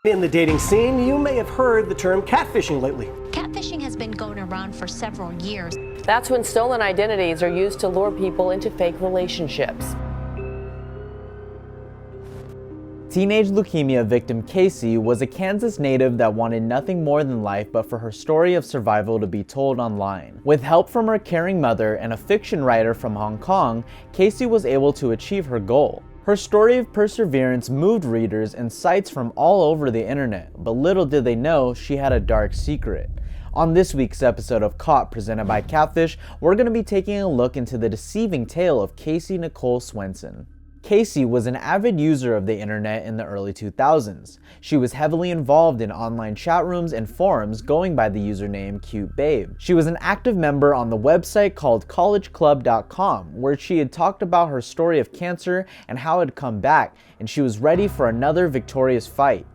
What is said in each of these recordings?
In the dating scene, you may have heard the term catfishing lately. Catfishing has been going around for several years. That's when stolen identities are used to lure people into fake relationships. Teenage leukemia victim Kaycee was a Kansas native that wanted nothing more than life but for her story of survival to be told online. With help from her caring mother and a fiction writer from Hong Kong, Kaycee was able to achieve her goal. Her story of perseverance moved readers and sites from all over the internet, but little did they know she had a dark secret. On this week's episode of Caught, presented by Catfish, we're going to be taking a look into the deceiving tale of Kaycee Swenson. Kaycee was an avid user of the internet in the early 2000s. She was heavily involved in online chat rooms and forums going by the username Cute Babe. She was an active member on the website called collegeclub.com, where she had talked about her story of cancer and how it had come back, and she was ready for another victorious fight.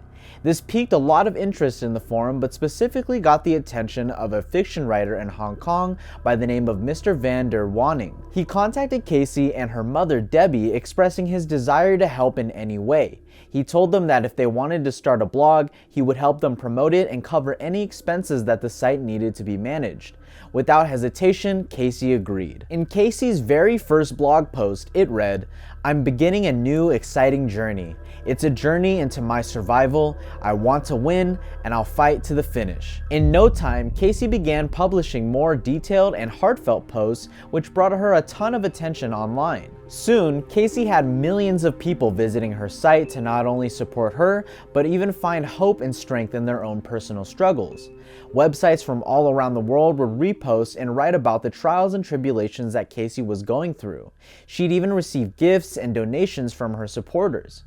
This piqued a lot of interest in the forum, but specifically got the attention of a fiction writer in Hong Kong by the name of Mr. Van der Wanning. He contacted Kaycee and her mother Debbie, expressing his desire to help in any way. He told them that if they wanted to start a blog, he would help them promote it and cover any expenses that the site needed to be managed. Without hesitation, Kaycee agreed. In Kaycee's very first blog post, it read, "I'm beginning a new, exciting journey. It's a journey into my survival. I want to win, and I'll fight to the finish." In no time, Kaycee began publishing more detailed and heartfelt posts, which brought her a ton of attention online. Soon, Kaycee had millions of people visiting her site to not only support her, but even find hope and strength in their own personal struggles. Websites from all around the world would repost and write about the trials and tribulations that Kaycee was going through. She'd even received gifts and donations from her supporters.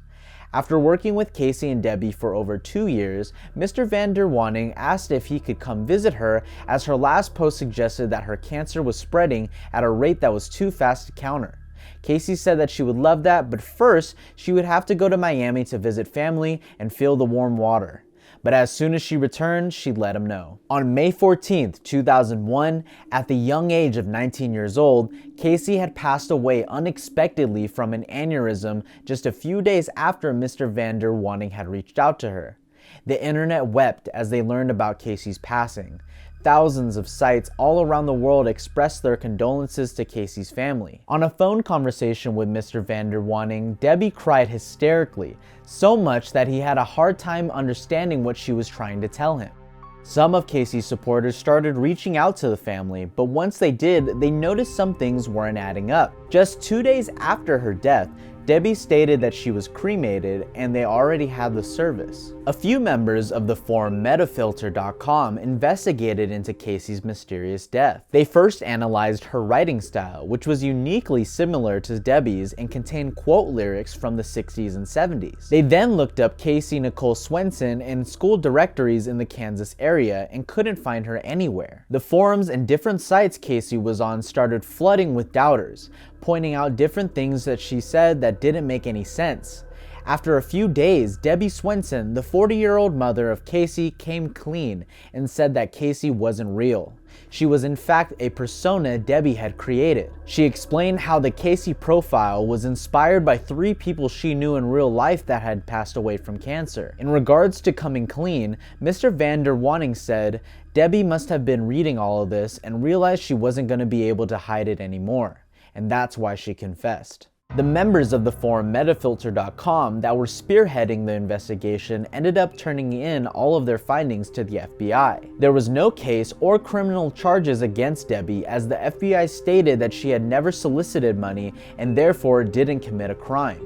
After working with Kaycee and Debbie for over 2 years, Mr. Van der Wanning asked if he could come visit her, as her last post suggested that her cancer was spreading at a rate that was too fast to counter. Kaycee said that she would love that, but first she would have to go to Miami to visit family and feel the warm water. But as soon as she returned, she'd let him know. On May 14th, 2001, at the young age of 19 years old, Kaycee had passed away unexpectedly from an aneurysm just a few days after Mr. Van der Wanning had reached out to her. The internet wept as they learned about Kaycee's passing. Thousands of sites all around the world expressed their condolences to Kaycee's family. On a phone conversation with Mr. Van der Wanning, Debbie cried hysterically, so much that he had a hard time understanding what she was trying to tell him. Some of Kaycee's supporters started reaching out to the family, but once they did, they noticed some things weren't adding up. Just 2 days after her death, Debbie stated that she was cremated and they already had the service. A few members of the forum metafilter.com investigated into Kaycee's mysterious death. They first analyzed her writing style, which was uniquely similar to Debbie's and contained quote lyrics from the 60s and 70s. They then looked up Kaycee Swenson in school directories in the Kansas area and couldn't find her anywhere. The forums and different sites Kaycee was on started flooding with doubters, pointing out different things that she said that didn't make any sense. After a few days, Debbie Swenson, the 40-year-old mother of Kaycee, came clean and said that Kaycee wasn't real. She was in fact a persona Debbie had created. She explained how the Kaycee profile was inspired by 3 people she knew in real life that had passed away from cancer. In regards to coming clean, Mr. Van der Wanning said, "Debbie must have been reading all of this and realized she wasn't going to be able to hide it anymore. And that's why she confessed." The members of the forum metafilter.com that were spearheading the investigation ended up turning in all of their findings to the FBI. There was no case or criminal charges against Debbie, as the FBI stated that she had never solicited money and therefore didn't commit a crime.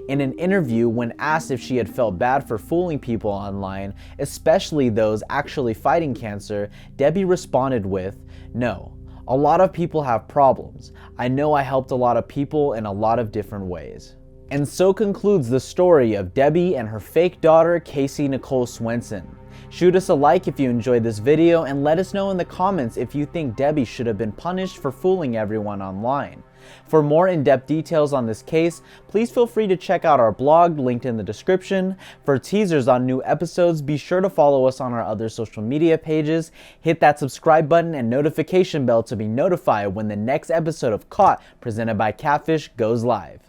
In an interview, when asked if she had felt bad for fooling people online, especially those actually fighting cancer, Debbie responded with, "No. A lot of people have problems. I know I helped a lot of people in a lot of different ways." And so concludes the story of Debbie and her fake daughter, Kaycee Swenson. Shoot us a like if you enjoyed this video and let us know in the comments if you think Debbie should have been punished for fooling everyone online. For more in-depth details on this case, please feel free to check out our blog linked in the description. For teasers on new episodes, be sure to follow us on our other social media pages. Hit that subscribe button and notification bell to be notified when the next episode of Caught, presented by Catfish, goes live.